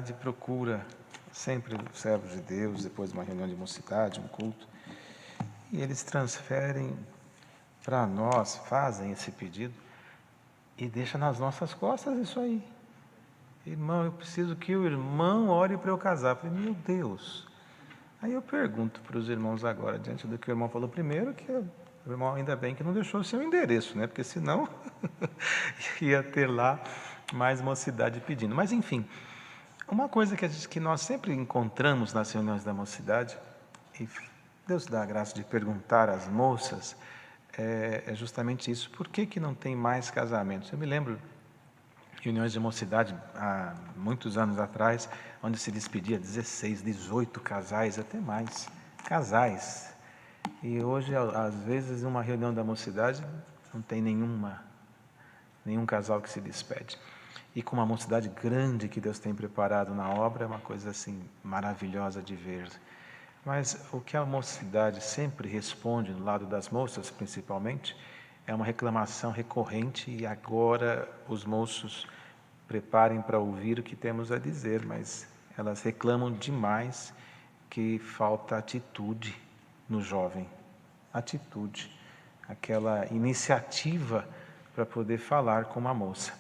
mocidade procura sempre os servos de Deus, depois de uma reunião de mocidade, um culto, e eles transferem para nós, fazem esse pedido, e deixa nas nossas costas isso aí. Irmão, eu preciso que o irmão ore para eu casar. Eu falei, meu Deus. Aí eu pergunto para os irmãos agora, diante do que o irmão falou primeiro, que o irmão ainda bem que não deixou o seu endereço, né? Porque senão ia ter lá mais mocidade pedindo. Mas enfim, uma coisa que nós sempre encontramos nas reuniões da mocidade, e Deus dá a graça de perguntar às moças, é justamente isso. Por que não tem mais casamentos? Eu me lembro reuniões de mocidade há muitos anos atrás, onde se despedia 16, 18 casais, até mais, casais. E hoje, às vezes, uma reunião da mocidade não tem nenhum casal que se despede. E com uma mocidade grande que Deus tem preparado na obra, é uma coisa assim maravilhosa de ver. Mas o que a mocidade sempre responde, no lado das moças principalmente, é uma reclamação recorrente, e agora os moços preparem para ouvir o que temos a dizer, mas elas reclamam demais que falta atitude no jovem. Atitude, aquela iniciativa para poder falar com uma moça.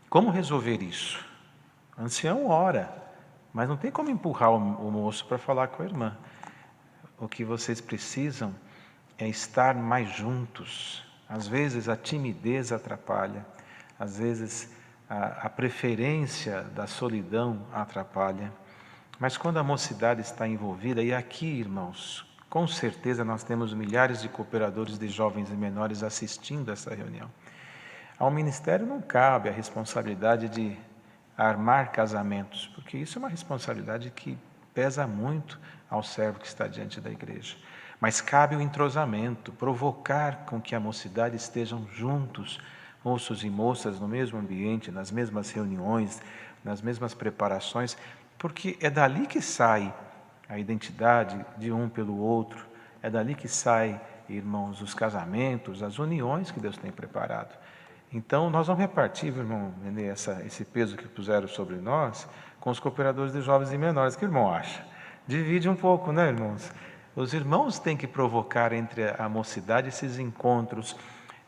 Como resolver isso? O ancião ora, mas não tem como empurrar o moço para falar com a irmã. O que vocês precisam é estar mais juntos. Às vezes a timidez atrapalha, às vezes a preferência da solidão atrapalha. Mas quando a mocidade está envolvida, e aqui, irmãos, com certeza nós temos milhares de cooperadores de jovens e menores assistindo essa reunião. Ao ministério não cabe a responsabilidade de armar casamentos, porque isso é uma responsabilidade que pesa muito ao servo que está diante da igreja. Mas cabe o entrosamento, provocar com que a mocidade estejam juntos, moços e moças, no mesmo ambiente, nas mesmas reuniões, nas mesmas preparações, porque é dali que sai a identidade de um pelo outro, é dali que sai, irmãos, os casamentos, as uniões que Deus tem preparado. Então, nós vamos repartir, irmão Nenê, esse peso que puseram sobre nós com os cooperadores de jovens e menores. O que o irmão acha? Divide um pouco, né, irmãos? Os irmãos têm que provocar entre a mocidade esses encontros,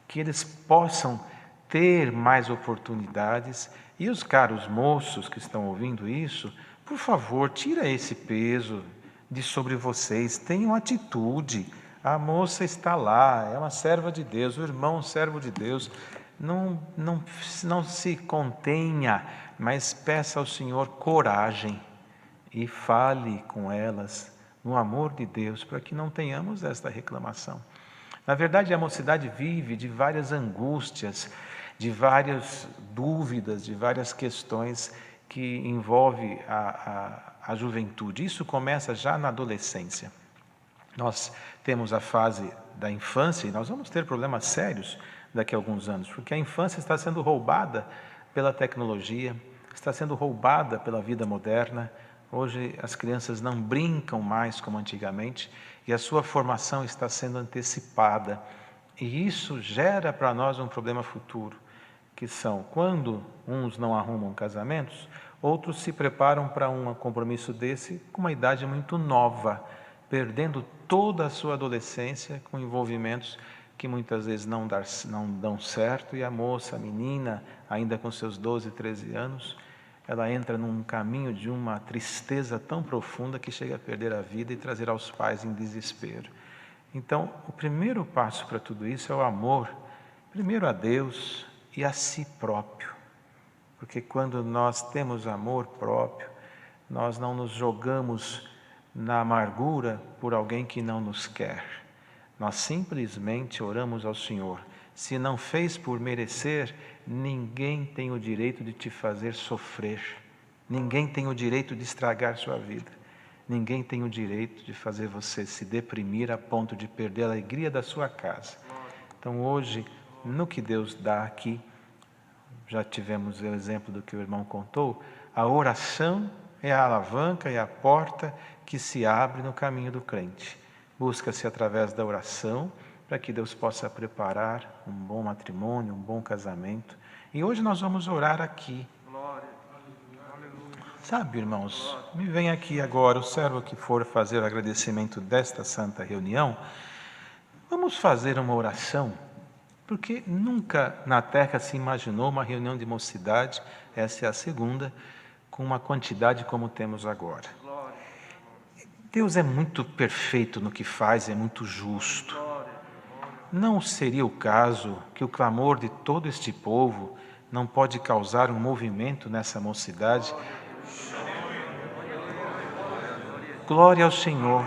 que eles possam ter mais oportunidades. E os caros moços que estão ouvindo isso, por favor, tira esse peso de sobre vocês, tenham atitude. A moça está lá, é uma serva de Deus, o irmão é um servo de Deus. Não se contenha, mas peça ao Senhor coragem e fale com elas no amor de Deus, para que não tenhamos esta reclamação. Na verdade, a mocidade vive de várias angústias, de várias dúvidas, de várias questões que envolvem a juventude. Isso começa já na adolescência. Nós temos a fase da infância e nós vamos ter problemas sérios daqui a alguns anos, porque a infância está sendo roubada pela tecnologia, está sendo roubada pela vida moderna. Hoje as crianças não brincam mais como antigamente e a sua formação está sendo antecipada. E isso gera para nós um problema futuro, que são quando uns não arrumam casamentos, outros se preparam para um compromisso desse com uma idade muito nova, perdendo toda a sua adolescência com envolvimentos que muitas vezes não dão certo, e a moça, a menina, ainda com seus 12, 13 anos, ela entra num caminho de uma tristeza tão profunda que chega a perder a vida e trazer aos pais em desespero. Então, o primeiro passo para tudo isso é o amor, primeiro a Deus e a si próprio. Porque quando nós temos amor próprio, nós não nos jogamos na amargura por alguém que não nos quer. Nós simplesmente oramos ao Senhor. Se não fez por merecer, ninguém tem o direito de te fazer sofrer. Ninguém tem o direito de estragar sua vida. Ninguém tem o direito de fazer você se deprimir a ponto de perder a alegria da sua casa. Então hoje, no que Deus dá aqui, já tivemos o exemplo do que o irmão contou, a oração é a alavanca e a porta que se abre no caminho do crente. Busca-se através da oração para que Deus possa preparar um bom matrimônio, um bom casamento. E hoje nós vamos orar aqui. Sabe, irmãos, me vem aqui agora o servo que for fazer o agradecimento desta santa reunião. Vamos fazer uma oração, porque nunca na terra se imaginou uma reunião de mocidade, essa é a segunda, com uma quantidade como temos agora. Deus é muito perfeito no que faz, é muito justo. Não seria o caso que o clamor de todo este povo não pode causar um movimento nessa mocidade? Glória ao Senhor.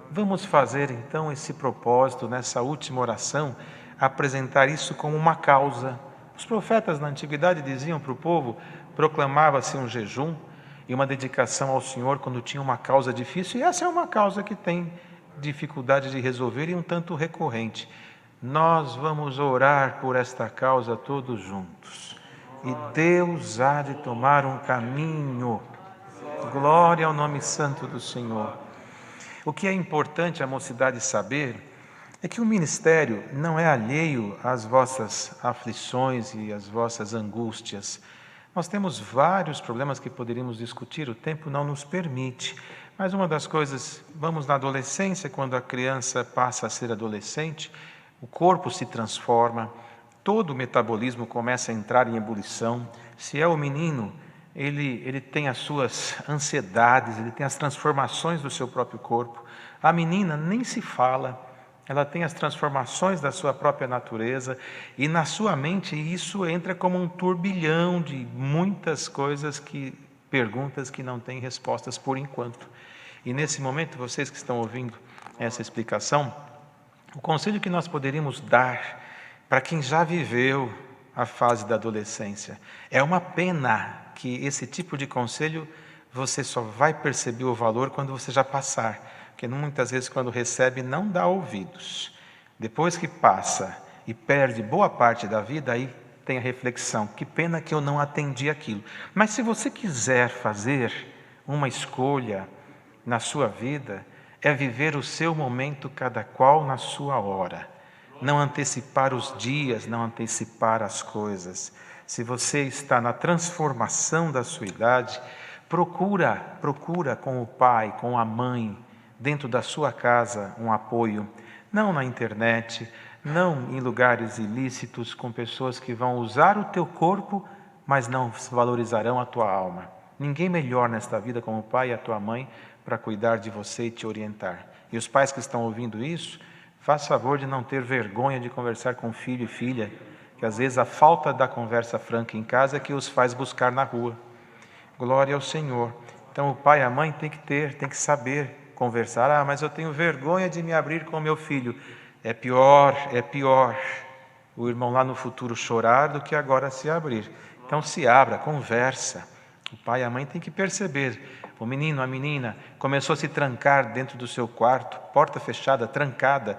Vamos fazer então esse propósito, nessa última oração, apresentar isso como uma causa. Os profetas na antiguidade diziam para o povo, proclamava-se um jejum e uma dedicação ao Senhor quando tinha uma causa difícil, e essa é uma causa que tem dificuldade de resolver e um tanto recorrente. Nós vamos orar por esta causa todos juntos. E Deus há de tomar um caminho. Glória ao nome santo do Senhor. O que é importante a mocidade saber é que o ministério não é alheio às vossas aflições e às vossas angústias. Nós temos vários problemas que poderíamos discutir, o tempo não nos permite. Mas uma das coisas, vamos na adolescência, quando a criança passa a ser adolescente, o corpo se transforma, todo o metabolismo começa a entrar em ebulição. Se é o menino, ele tem as suas ansiedades, ele tem as transformações do seu próprio corpo. A menina nem se fala, ela tem as transformações da sua própria natureza e na sua mente isso entra como um turbilhão de muitas coisas, perguntas que não têm respostas por enquanto. E nesse momento, vocês que estão ouvindo essa explicação, o conselho que nós poderíamos dar para quem já viveu a fase da adolescência, é uma pena que esse tipo de conselho você só vai perceber o valor quando você já passar, porque muitas vezes quando recebe não dá ouvidos. Depois que passa e perde boa parte da vida, aí tem a reflexão, que pena que eu não atendi aquilo. Mas se você quiser fazer uma escolha na sua vida, é viver o seu momento cada qual na sua hora. Não antecipar os dias, não antecipar as coisas. Se você está na transformação da sua idade, procura com o pai, com a mãe, dentro da sua casa, um apoio. Não na internet, não em lugares ilícitos, com pessoas que vão usar o teu corpo, mas não valorizarão a tua alma. Ninguém melhor nesta vida como o pai e a tua mãe para cuidar de você e te orientar. E os pais que estão ouvindo isso, faz favor de não ter vergonha de conversar com filho e filha, que às vezes a falta da conversa franca em casa é que os faz buscar na rua. Glória ao Senhor. Então o pai e a mãe tem que saber conversar. Mas eu tenho vergonha de me abrir com meu filho. É pior o irmão lá no futuro chorar do que agora se abrir. Então se abra, conversa. O pai e a mãe têm que perceber. O menino, a menina, começou a se trancar dentro do seu quarto, porta fechada, trancada.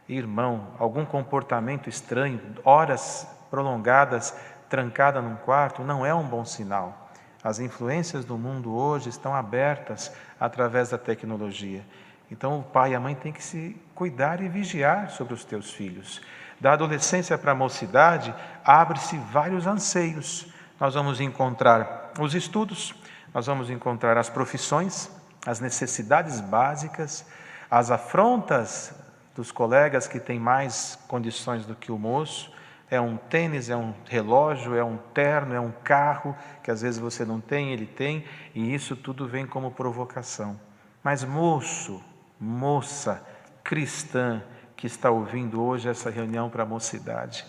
Irmão, algum comportamento estranho, horas prolongadas, trancada num quarto, não é um bom sinal. As influências do mundo hoje estão abertas através da tecnologia. Então o pai e a mãe têm que se cuidar e vigiar sobre os teus filhos. Da adolescência para a mocidade, abre-se vários anseios. Nós vamos encontrar os estudos, nós vamos encontrar as profissões, as necessidades básicas, as afrontas dos colegas que têm mais condições do que o moço. É um tênis, é um relógio, é um terno, é um carro, que às vezes você não tem, ele tem, e isso tudo vem como provocação. Mas moço, moça, cristã, que está ouvindo hoje essa reunião para a mocidade,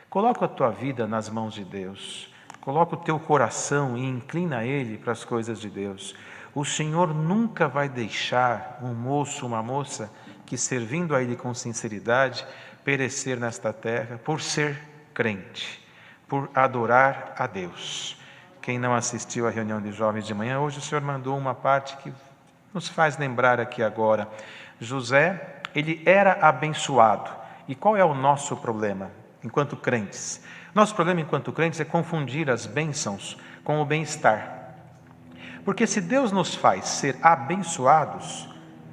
coloca a tua vida nas mãos de Deus. Coloca o teu coração e inclina ele para as coisas de Deus. O Senhor nunca vai deixar um moço, uma moça, que servindo a Ele com sinceridade, perecer nesta terra por ser crente, por adorar a Deus. Quem não assistiu à reunião de jovens de manhã, hoje o Senhor mandou uma parte que nos faz lembrar aqui agora. José, ele era abençoado. E qual é o nosso problema enquanto crentes? Nosso problema enquanto crentes é confundir as bênçãos com o bem-estar. Porque se Deus nos faz ser abençoados,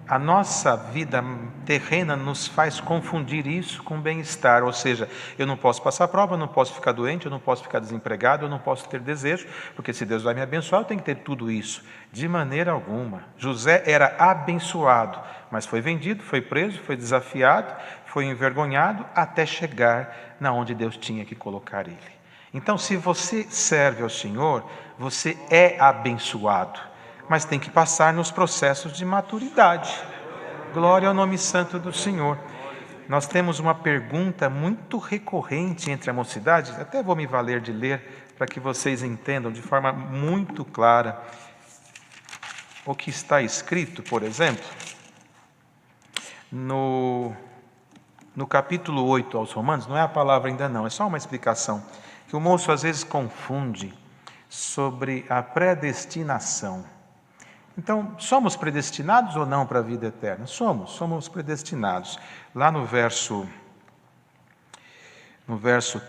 a nossa vida terrena nos faz confundir isso com bem-estar, ou seja, eu não posso passar prova, eu não posso ficar doente, eu não posso ficar desempregado, eu não posso ter desejo, porque se Deus vai me abençoar, eu tenho que ter tudo isso. De maneira alguma. José era abençoado, mas foi vendido, foi preso, foi desafiado, foi envergonhado, até chegar na onde Deus tinha que colocar ele. Então, se você serve ao Senhor, você é abençoado, mas tem que passar nos processos de maturidade. Glória ao nome santo do Senhor. Nós temos uma pergunta muito recorrente entre a mocidade, até vou me valer de ler para que vocês entendam de forma muito clara o que está escrito, por exemplo, no capítulo 8 aos Romanos, não é a palavra ainda não, é só uma explicação, que o moço às vezes confunde sobre a predestinação. Então, somos predestinados ou não para a vida eterna? Somos predestinados. Lá no verso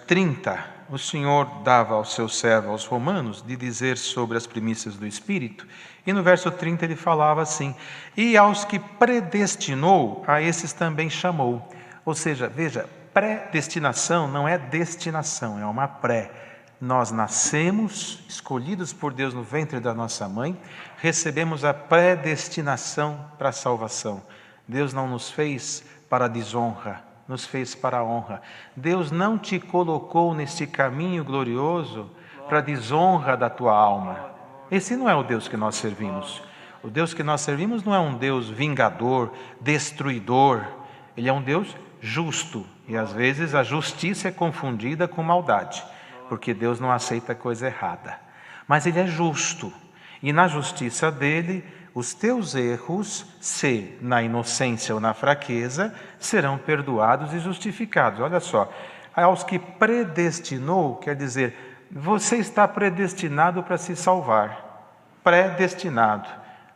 30, o Senhor dava ao seu servo, aos romanos, de dizer sobre as primícias do Espírito, e no verso 30 ele falava assim: e aos que predestinou, a esses também chamou. Ou seja, veja, predestinação não é destinação, é uma pré. Nós nascemos, escolhidos por Deus no ventre da nossa mãe, recebemos a predestinação para a salvação. Deus não nos fez para a desonra, nos fez para a honra. Deus não te colocou neste caminho glorioso para a desonra da tua alma. Esse não é o Deus que nós servimos. O Deus que nós servimos não é um Deus vingador, destruidor. Ele é um Deus justo. E às vezes a justiça é confundida com maldade, porque Deus não aceita coisa errada. Mas Ele é justo. E na justiça dEle, os teus erros, se na inocência ou na fraqueza, serão perdoados e justificados. Olha só, aos que predestinou, quer dizer, você está predestinado para se salvar. Predestinado.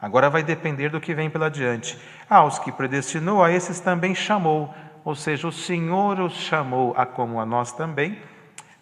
Agora vai depender do que vem pela diante. Aos que predestinou, a esses também chamou. Ou seja, o Senhor os chamou, a como a nós também,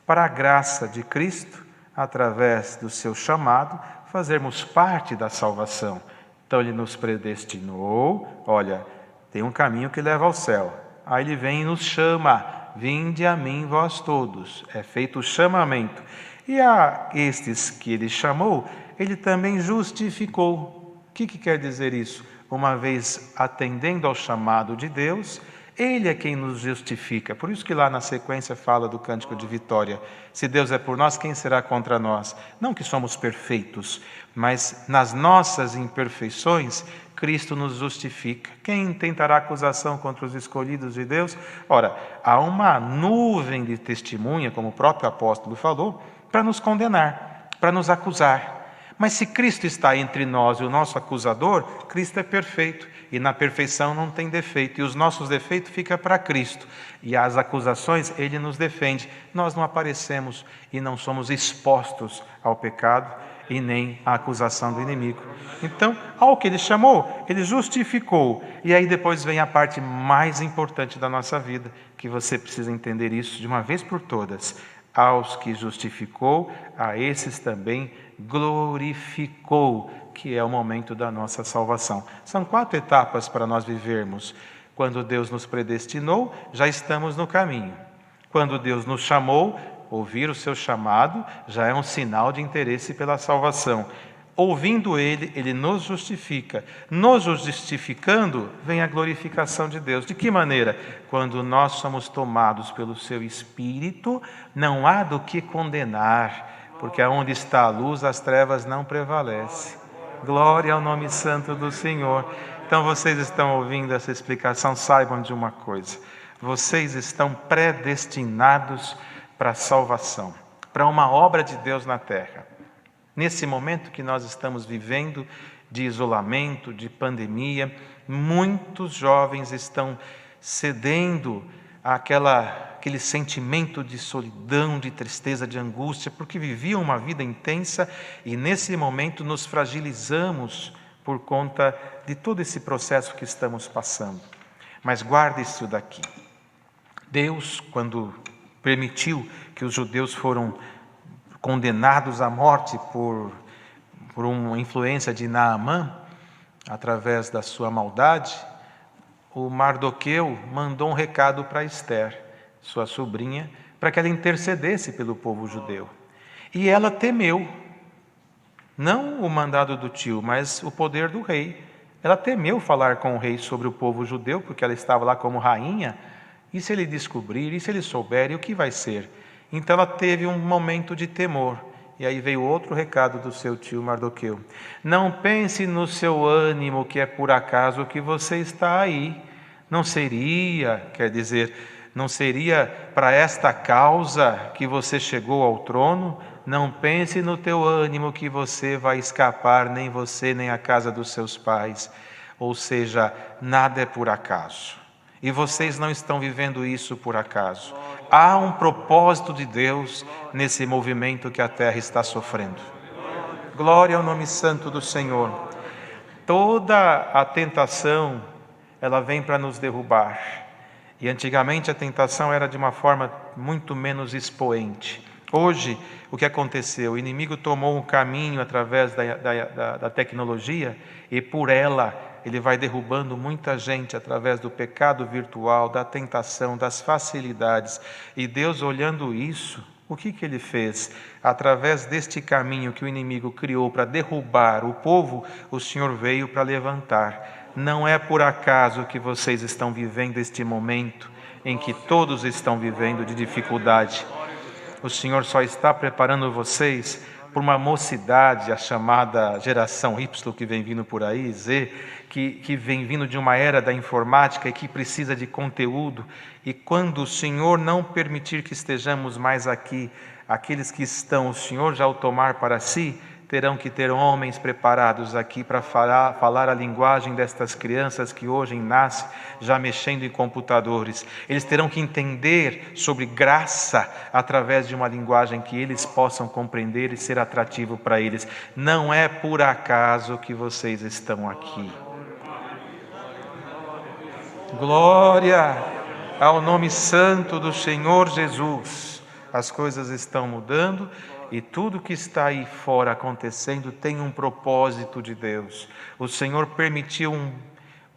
para a graça de Cristo, através do seu chamado, fazermos parte da salvação. Então Ele nos predestinou, olha, tem um caminho que leva ao céu. Aí Ele vem e nos chama, vinde a mim vós todos. É feito o chamamento. E a estes que Ele chamou, Ele também justificou. O que quer dizer isso? Uma vez atendendo ao chamado de Deus, Ele é quem nos justifica. Por isso que lá na sequência fala do cântico de vitória. Se Deus é por nós, quem será contra nós? Não que somos perfeitos, mas nas nossas imperfeições, Cristo nos justifica. Quem tentará acusação contra os escolhidos de Deus? Ora, há uma nuvem de testemunha, como o próprio apóstolo falou, para nos condenar, para nos acusar. Mas se Cristo está entre nós e o nosso acusador, Cristo é perfeito. E na perfeição não tem defeito. E os nossos defeitos ficam para Cristo. E as acusações, Ele nos defende. Nós não aparecemos e não somos expostos ao pecado e nem à acusação do inimigo. Então, ao que Ele chamou, Ele justificou. E aí depois vem a parte mais importante da nossa vida, que você precisa entender isso de uma vez por todas. Aos que justificou, a esses também glorificou, que é o momento da nossa salvação. São 4 etapas para nós vivermos. Quando Deus nos predestinou, já estamos no caminho. Quando Deus nos chamou, ouvir o seu chamado já é um sinal de interesse pela salvação. Ouvindo Ele, Ele nos justifica. Nos justificando, vem a glorificação de Deus. De que maneira? Quando nós somos tomados pelo Seu Espírito, não há do que condenar, porque aonde está a luz, as trevas não prevalecem. Glória ao nome santo do Senhor. Então vocês estão ouvindo essa explicação, saibam de uma coisa. Vocês estão predestinados para a salvação, para uma obra de Deus na terra. Nesse momento que nós estamos vivendo de isolamento, de pandemia, muitos jovens estão cedendo àquele sentimento de solidão, de tristeza, de angústia, porque viviam uma vida intensa e nesse momento nos fragilizamos por conta de todo esse processo que estamos passando. Mas guarde isso daqui. Deus, quando permitiu que os judeus foram condenados à morte por uma influência de Naamã, através da sua maldade, o Mardoqueu mandou um recado para Ester, sua sobrinha, para que ela intercedesse pelo povo judeu. E ela temeu, não o mandado do tio, mas o poder do rei. Ela temeu falar com o rei sobre o povo judeu, porque ela estava lá como rainha. E se ele descobrir, e se ele souber, e o que vai ser? Então ela teve um momento de temor. E aí veio outro recado do seu tio Mardoqueu. Não pense no seu ânimo que é por acaso que você está aí. Não seria para esta causa que você chegou ao trono? Não pense no teu ânimo que você vai escapar, nem você, nem a casa dos seus pais. Ou seja, nada é por acaso. E vocês não estão vivendo isso por acaso. Há um propósito de Deus nesse movimento que a terra está sofrendo. Glória ao nome santo do Senhor. Toda a tentação, ela vem para nos derrubar. E antigamente a tentação era de uma forma muito menos expoente. Hoje, o que aconteceu? O inimigo tomou um caminho através da tecnologia e por ela ele vai derrubando muita gente através do pecado virtual, da tentação, das facilidades. E Deus, olhando isso, o que ele fez? Através deste caminho que o inimigo criou para derrubar o povo, o Senhor veio para levantar. Não é por acaso que vocês estão vivendo este momento em que todos estão vivendo de dificuldade. O Senhor só está preparando vocês por uma mocidade, a chamada geração Y que vem vindo por aí, Z, que vem vindo de uma era da informática e que precisa de conteúdo. E quando o Senhor não permitir que estejamos mais aqui, aqueles que estão, o Senhor já o tomar para si, terão que ter homens preparados aqui para falar a linguagem destas crianças que hoje nascem já mexendo em computadores. Eles terão que entender sobre graça através de uma linguagem que eles possam compreender e ser atrativo para eles. Não é por acaso que vocês estão aqui. Glória ao nome santo do Senhor Jesus. As coisas estão mudando. E tudo que está aí fora acontecendo tem um propósito de Deus. O Senhor permitiu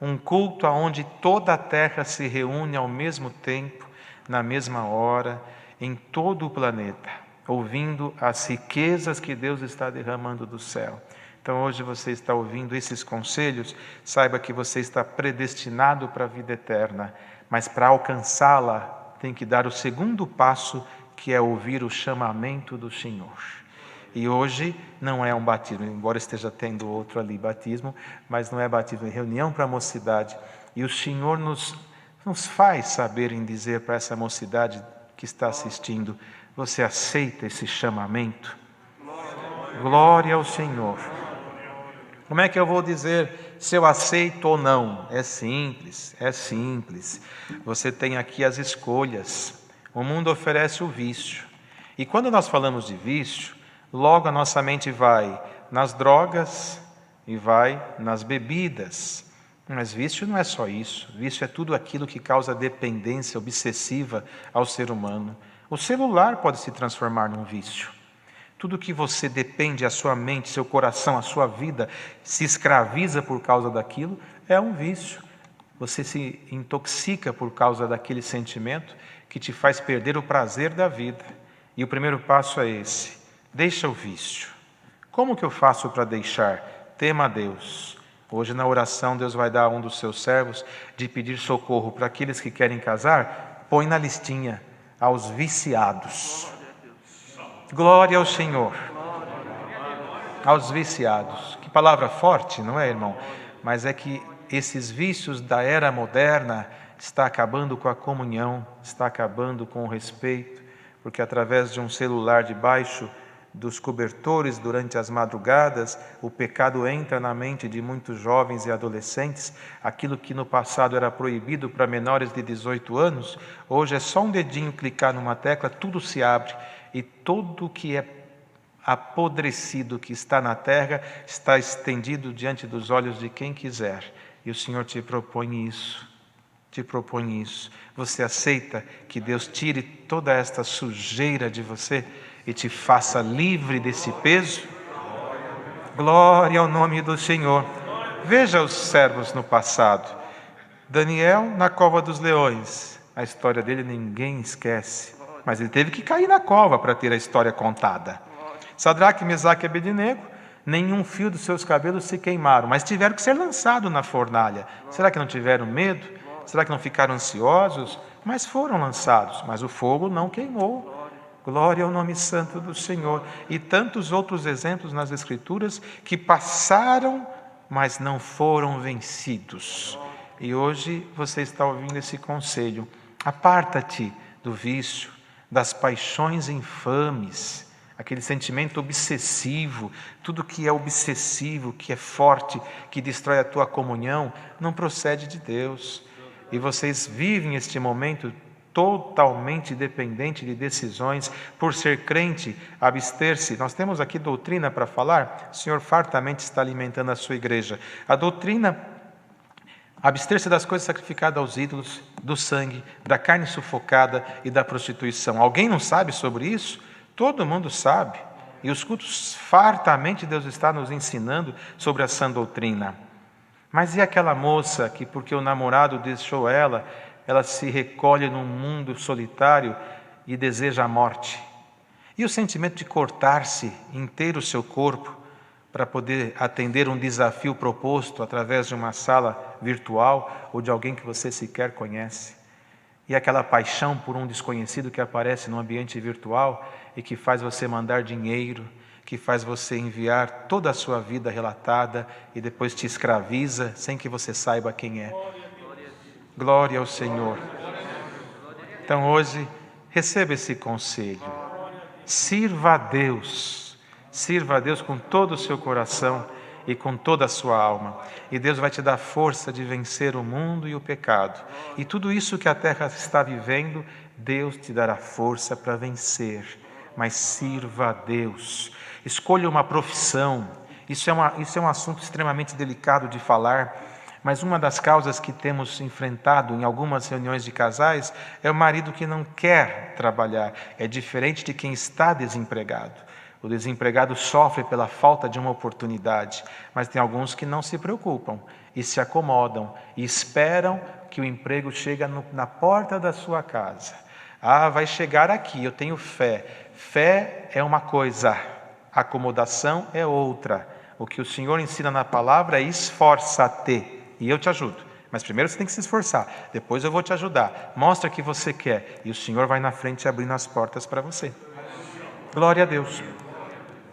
um culto onde toda a terra se reúne ao mesmo tempo, na mesma hora, em todo o planeta, ouvindo as riquezas que Deus está derramando do céu. Então hoje você está ouvindo esses conselhos, saiba que você está predestinado para a vida eterna, mas para alcançá-la tem que dar o segundo passo, que é ouvir o chamamento do Senhor. E hoje não é um batismo, embora esteja tendo outro ali, batismo, mas não é batismo, é reunião para a mocidade. E o Senhor nos faz saber em dizer para essa mocidade que está assistindo, você aceita esse chamamento? Glória ao Senhor. Como é que eu vou dizer se eu aceito ou não? É simples, é simples. Você tem aqui as escolhas. O mundo oferece o vício. E quando nós falamos de vício, logo a nossa mente vai nas drogas e vai nas bebidas. Mas vício não é só isso. Vício é tudo aquilo que causa dependência obsessiva ao ser humano. O celular pode se transformar num vício. Tudo que você depende, a sua mente, seu coração, a sua vida, se escraviza por causa daquilo, é um vício. Você se intoxica por causa daquele sentimento que te faz perder o prazer da vida. E o primeiro passo é esse: deixa o vício. Como que eu faço para deixar? Tema a Deus. Hoje na oração Deus vai dar a um dos seus servos de pedir socorro para aqueles que querem casar. Põe na listinha aos viciados. Glória ao Senhor. Aos viciados. Que palavra forte, não é, irmão? Mas é que esses vícios da era moderna está acabando com a comunhão, está acabando com o respeito, porque através de um celular debaixo dos cobertores durante as madrugadas, o pecado entra na mente de muitos jovens e adolescentes. Aquilo que no passado era proibido para menores de 18 anos, hoje é só um dedinho clicar numa tecla, tudo se abre e tudo que é apodrecido que está na terra está estendido diante dos olhos de quem quiser. E o Senhor te propõe isso. Você aceita que Deus tire toda esta sujeira de você e te faça livre desse peso? Glória ao nome do Senhor. Veja os servos no passado. Daniel na cova dos leões. A história dele ninguém esquece. Mas ele teve que cair na cova para ter a história contada. Sadraque, Mesaque e Abednego, nenhum fio dos seus cabelos se queimaram, mas tiveram que ser lançados na fornalha. Será que não tiveram medo? Será que não ficaram ansiosos? Mas foram lançados, mas o fogo não queimou. Glória ao nome santo do Senhor. E tantos outros exemplos nas Escrituras que passaram, mas não foram vencidos. E hoje você está ouvindo esse conselho. Aparta-te do vício, das paixões infames, aquele sentimento obsessivo, tudo que é obsessivo, que é forte, que destrói a tua comunhão, não procede de Deus. E vocês vivem este momento totalmente dependente de decisões. Por ser crente, abster-se. Nós temos aqui doutrina para falar. O Senhor fartamente está alimentando a sua igreja. A doutrina: abster-se das coisas sacrificadas aos ídolos, do sangue, da carne sufocada e da prostituição. Alguém não sabe sobre isso? Todo mundo sabe. E os cultos, fartamente Deus está nos ensinando sobre a sã doutrina. Mas e aquela moça que, porque o namorado deixou ela se recolhe num mundo solitário e deseja a morte? E o sentimento de cortar-se inteiro o seu corpo para poder atender um desafio proposto através de uma sala virtual ou de alguém que você sequer conhece? E aquela paixão por um desconhecido que aparece no ambiente virtual e que faz você mandar dinheiro, que faz você enviar toda a sua vida relatada e depois te escraviza sem que você saiba quem é. Glória ao Senhor. Então hoje, receba esse conselho. Sirva a Deus com todo o seu coração e com toda a sua alma. E Deus vai te dar força de vencer o mundo e o pecado. E tudo isso que a terra está vivendo, Deus te dará força para vencer. Mas sirva a Deus. Escolha uma profissão. Isso é um assunto extremamente delicado de falar, mas uma das causas que temos enfrentado em algumas reuniões de casais é o marido que não quer trabalhar. É diferente de quem está desempregado. O desempregado sofre pela falta de uma oportunidade, mas tem alguns que não se preocupam e se acomodam e esperam que o emprego chegue na porta da sua casa. Vai chegar aqui, eu tenho fé. Fé é uma coisa, acomodação é outra. O que o Senhor ensina na palavra é esforça-te, e eu te ajudo. Mas primeiro você tem que se esforçar, depois eu vou te ajudar. Mostra que você quer, e o Senhor vai na frente abrindo as portas para você. Glória a Deus.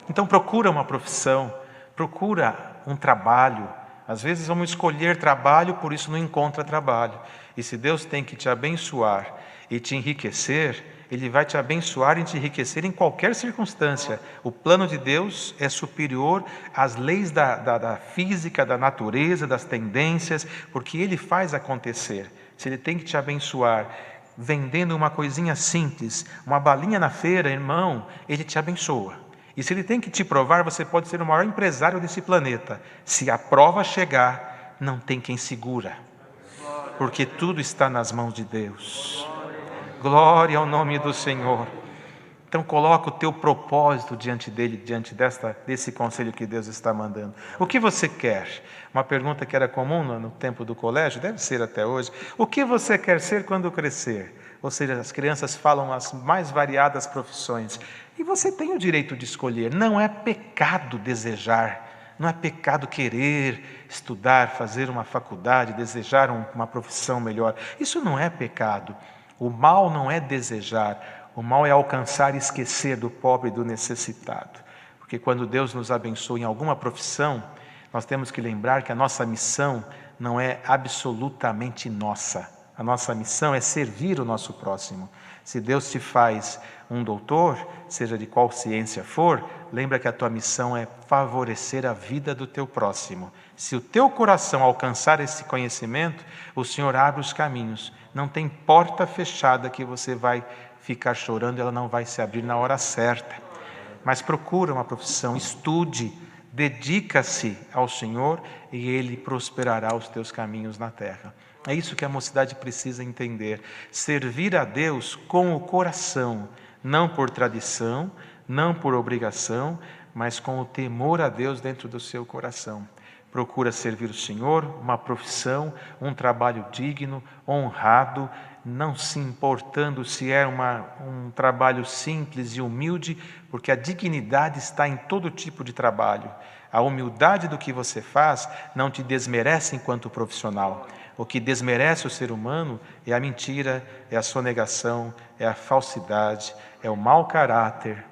Então procura uma profissão, procura um trabalho. Às vezes vamos escolher trabalho, por isso não encontra trabalho. E se Deus tem que te abençoar e te enriquecer, Ele vai te abençoar e te enriquecer em qualquer circunstância. O plano de Deus é superior às leis da física, da natureza, das tendências, porque Ele faz acontecer. Se Ele tem que te abençoar vendendo uma coisinha simples, uma balinha na feira, irmão, Ele te abençoa. E se Ele tem que te provar, você pode ser o maior empresário desse planeta. Se a prova chegar, não tem quem segura, porque tudo está nas mãos de Deus. Glória ao nome do Senhor. Então coloca o teu propósito diante dele, diante desse conselho que Deus está mandando. O que você quer? Uma pergunta que era comum no tempo do colégio, deve ser até hoje. O que você quer ser quando crescer? Ou seja, as crianças falam as mais variadas profissões. E você tem o direito de escolher. Não é pecado desejar, não é pecado querer estudar, fazer uma faculdade, desejar uma profissão melhor. Isso não é pecado. O mal não é desejar, o mal é alcançar e esquecer do pobre e do necessitado. Porque quando Deus nos abençoa em alguma profissão, nós temos que lembrar que a nossa missão não é absolutamente nossa. A nossa missão é servir o nosso próximo. Se Deus te faz um doutor, seja de qual ciência for, lembra que a tua missão é favorecer a vida do teu próximo. Se o teu coração alcançar esse conhecimento, o Senhor abre os caminhos. Não tem porta fechada que você vai ficar chorando, ela não vai se abrir na hora certa. Mas procura uma profissão, estude, dedica-se ao Senhor e Ele prosperará os teus caminhos na terra. É isso que a mocidade precisa entender. Servir a Deus com o coração, não por tradição, não por obrigação, mas com o temor a Deus dentro do seu coração. procura servir o Senhor, uma profissão, um trabalho digno, honrado, não se importando se é um trabalho simples e humilde, porque a dignidade está em todo tipo de trabalho. A humildade do que você faz não te desmerece enquanto profissional. O que desmerece o ser humano é a mentira, é a sonegação, é a falsidade, é o mau caráter.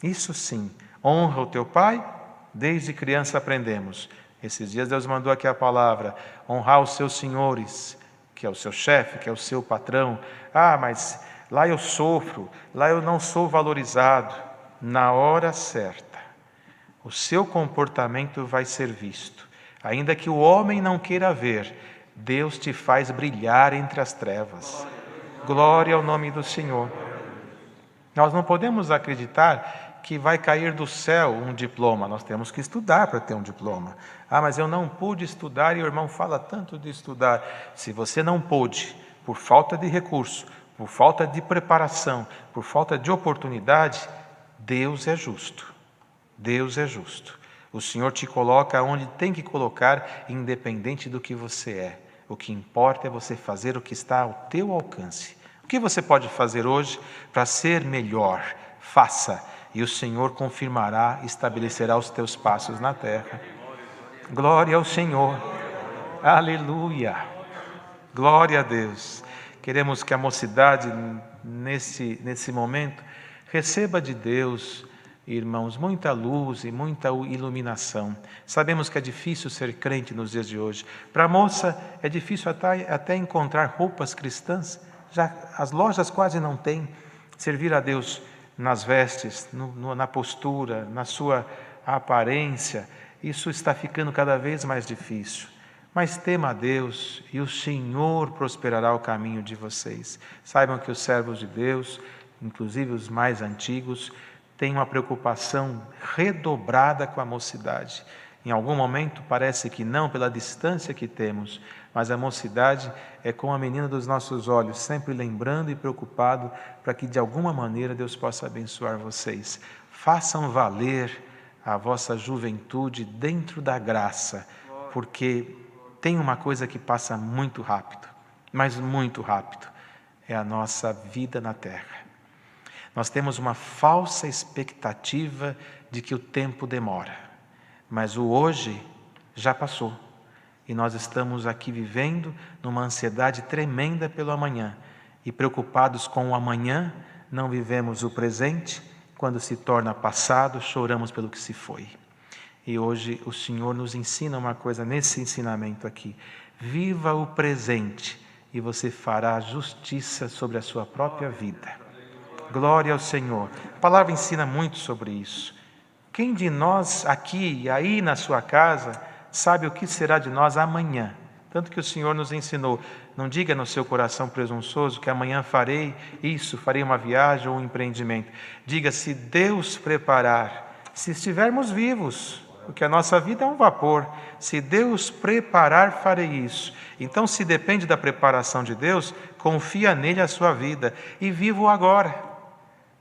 Isso sim, honra o teu pai, desde criança aprendemos. Esses dias Deus mandou aqui a palavra, honrar os seus senhores, que é o seu chefe, que é o seu patrão. Mas lá eu sofro, lá eu não sou valorizado. Na hora certa, o seu comportamento vai ser visto. Ainda que o homem não queira ver, Deus te faz brilhar entre as trevas. Glória ao nome do Senhor. Nós não podemos acreditar que vai cair do céu um diploma. Nós temos que estudar para ter um diploma. Mas eu não pude estudar e o irmão fala tanto de estudar. Se você não pôde, por falta de recurso, por falta de preparação, por falta de oportunidade, Deus é justo. Deus é justo. O Senhor te coloca onde tem que colocar, independente do que você é. O que importa é você fazer o que está ao teu alcance. O que você pode fazer hoje para ser melhor? Faça, e o Senhor confirmará e estabelecerá os teus passos na terra. Glória ao Senhor. Aleluia. Glória a Deus. Queremos que a mocidade, nesse momento, receba de Deus, irmãos, muita luz e muita iluminação. Sabemos que é difícil ser crente nos dias de hoje. Para a moça é difícil até encontrar roupas cristãs. Já as lojas quase não têm. Servir a Deus nas vestes, na postura, na sua aparência, isso está ficando cada vez mais difícil. Mas tema a Deus e o Senhor prosperará o caminho de vocês. Saibam que os servos de Deus, inclusive os mais antigos, têm uma preocupação redobrada com a mocidade. Em algum momento parece que não, pela distância que temos, mas a mocidade é como a menina dos nossos olhos, sempre lembrando e preocupado para que de alguma maneira Deus possa abençoar vocês. Façam valer a vossa juventude dentro da graça, porque tem uma coisa que passa muito rápido, mas muito rápido, é a nossa vida na terra. Nós temos uma falsa expectativa de que o tempo demora, mas o hoje já passou e nós estamos aqui vivendo numa ansiedade tremenda pelo amanhã e preocupados com o amanhã, não vivemos o presente, quando se torna passado, choramos pelo que se foi. E hoje o Senhor nos ensina uma coisa nesse ensinamento aqui, viva o presente e você fará justiça sobre a sua própria vida. Glória ao Senhor. A palavra ensina muito sobre isso. Quem de nós aqui e aí na sua casa sabe o que será de nós amanhã? Tanto que o Senhor nos ensinou, não diga no seu coração presunçoso que amanhã farei isso, farei uma viagem ou um empreendimento. Diga, se Deus preparar, se estivermos vivos, porque a nossa vida é um vapor. Se Deus preparar, farei isso. Então, se depende da preparação de Deus, confia nele a sua vida e viva o agora.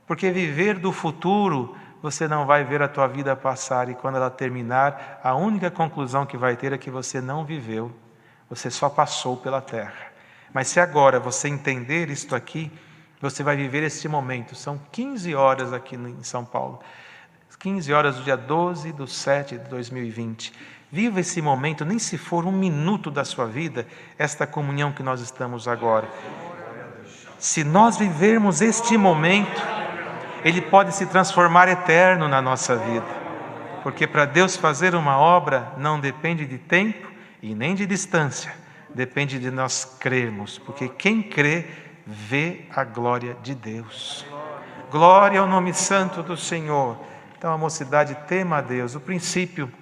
Porque viver do futuro, você não vai ver a tua vida passar e quando ela terminar, a única conclusão que vai ter é que você não viveu, você só passou pela terra. Mas se agora você entender isto aqui, você vai viver este momento. São 15 horas aqui em São Paulo, 15 horas do dia 12/7 de 2020. Viva esse momento, nem se for um minuto da sua vida, esta comunhão que nós estamos agora. Se nós vivermos este momento, ele pode se transformar eterno na nossa vida. Porque para Deus fazer uma obra não depende de tempo e nem de distância. Depende de nós crermos. Porque quem crê, vê a glória de Deus. Glória ao nome santo do Senhor. Então a mocidade tema a Deus. O princípio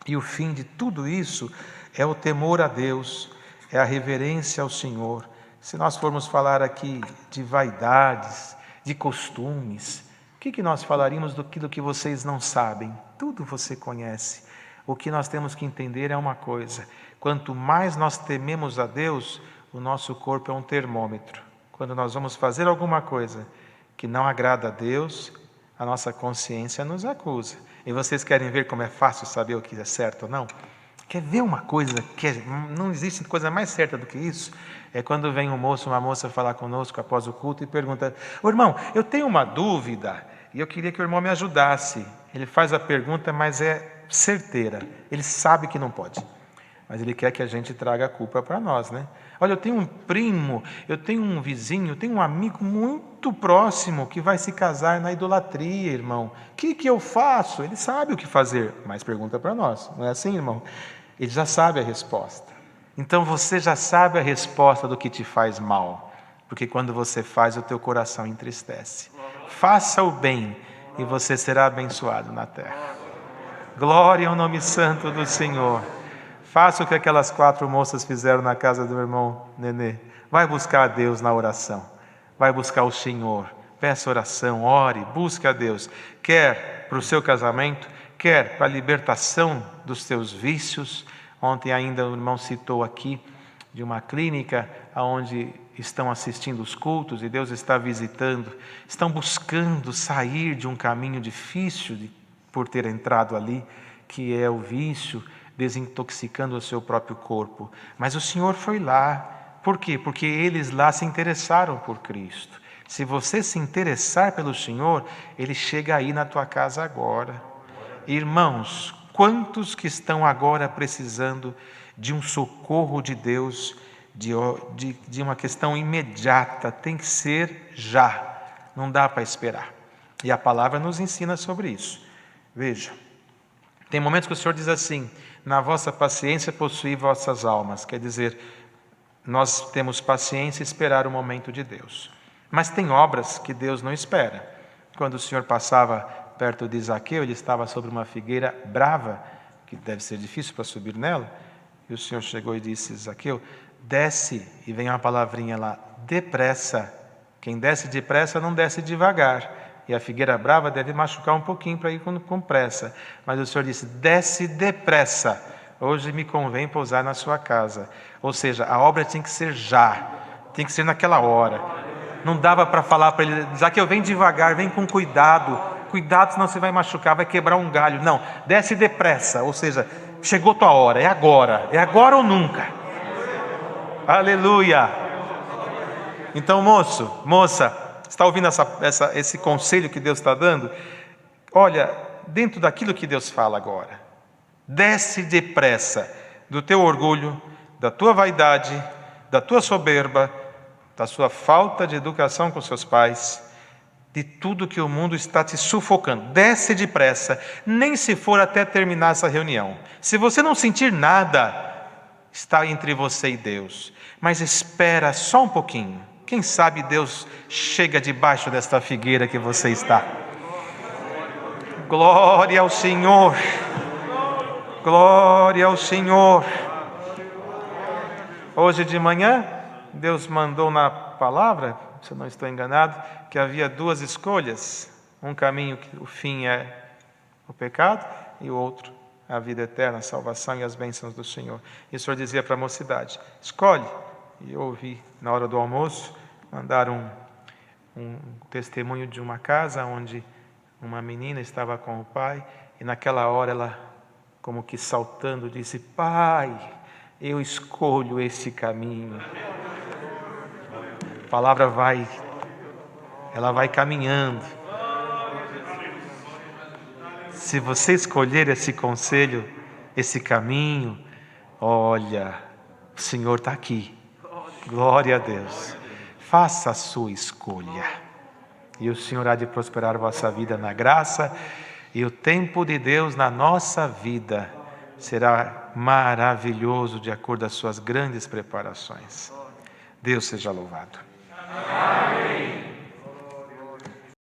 e o fim de tudo isso é o temor a Deus, é a reverência ao Senhor. Se nós formos falar aqui de vaidades, de costumes, o que nós falaríamos do que vocês não sabem? Tudo você conhece. O que nós temos que entender é uma coisa: quanto mais nós tememos a Deus, o nosso corpo é um termômetro. Quando nós vamos fazer alguma coisa que não agrada a Deus, a nossa consciência nos acusa. E vocês querem ver como é fácil saber o que é certo ou não? Quer ver uma coisa não existe coisa mais certa do que isso? É quando vem um moço, uma moça falar conosco após o culto e pergunta: ô irmão, eu tenho uma dúvida e eu queria que o irmão me ajudasse. Ele faz a pergunta, mas é certeira. Ele sabe que não pode, mas ele quer que a gente traga a culpa para nós, né? Olha, eu tenho um primo, eu tenho um vizinho, eu tenho um amigo muito próximo que vai se casar na idolatria, irmão. O que eu faço? Ele sabe o que fazer, mas pergunta para nós. Não é assim, irmão? Ele já sabe a resposta. Então você já sabe a resposta do que te faz mal, porque quando você faz, o teu coração entristece. Faça o bem e você será abençoado na terra. Glória ao nome santo do Senhor. Faça o que aquelas 4 moças fizeram na casa do irmão Nenê. Vai buscar a Deus na oração. Vai buscar o Senhor. Peça oração, ore, busque a Deus. Quer para o seu casamento, quer para a libertação dos seus vícios. Ontem ainda o irmão citou aqui de uma clínica onde estão assistindo os cultos e Deus está visitando. Estão buscando sair de um caminho difícil por ter entrado ali, que é o vício, desintoxicando o seu próprio corpo. Mas o Senhor foi lá. Por quê? Porque eles lá se interessaram por Cristo. Se você se interessar pelo Senhor, Ele chega aí na tua casa agora. Irmãos, quantos que estão agora precisando de um socorro de Deus, de uma questão imediata, tem que ser já, não dá para esperar. E a palavra nos ensina sobre isso. Veja, tem momentos que o Senhor diz assim: na vossa paciência possuí vossas almas. Quer dizer, nós temos paciência e esperar o momento de Deus. Mas tem obras que Deus não espera. Quando o Senhor passava perto de Zaqueu, ele estava sobre uma figueira brava, que deve ser difícil para subir nela, e o Senhor chegou e disse: Zaqueu, desce, e vem uma palavrinha lá, depressa. Quem desce depressa não desce devagar. E a figueira brava deve machucar um pouquinho para ir com pressa. Mas o Senhor disse: desce depressa. Hoje me convém pousar na sua casa. Ou seja, a obra tem que ser já. Tem que ser naquela hora. Não dava para falar para ele: Zaqueu, vem devagar, vem com cuidado. Cuidado, senão você vai machucar, vai quebrar um galho. Não, desce depressa. Ou seja, chegou tua hora, é agora. É agora ou nunca. Aleluia. Então, moço, moça, está ouvindo esse conselho que Deus está dando? Olha, dentro daquilo que Deus fala agora, desce depressa do teu orgulho, da tua vaidade, da tua soberba, da sua falta de educação com seus pais, de tudo que o mundo está te sufocando. Desce depressa, nem se for até terminar essa reunião. Se você não sentir nada, está entre você e Deus. Mas espera só um pouquinho. Quem sabe Deus chega debaixo desta figueira que você está. Glória ao Senhor. Glória ao Senhor. Hoje de manhã, Deus mandou na palavra, se eu não estou enganado, que havia 2 escolhas. Um caminho que o fim é o pecado e o outro a vida eterna, a salvação e as bênçãos do Senhor. E o Senhor dizia para a mocidade: escolhe. E eu ouvi na hora do almoço mandar um testemunho de uma casa onde uma menina estava com o pai e naquela hora ela, como que saltando, disse: pai, eu escolho esse caminho. A palavra ela vai caminhando. Se você escolher esse conselho, esse caminho, olha, o Senhor está aqui. Glória a Deus. Faça a sua escolha. E o Senhor há de prosperar a vossa vida na graça. E o tempo de Deus na nossa vida será maravilhoso de acordo com as suas grandes preparações. Deus seja louvado.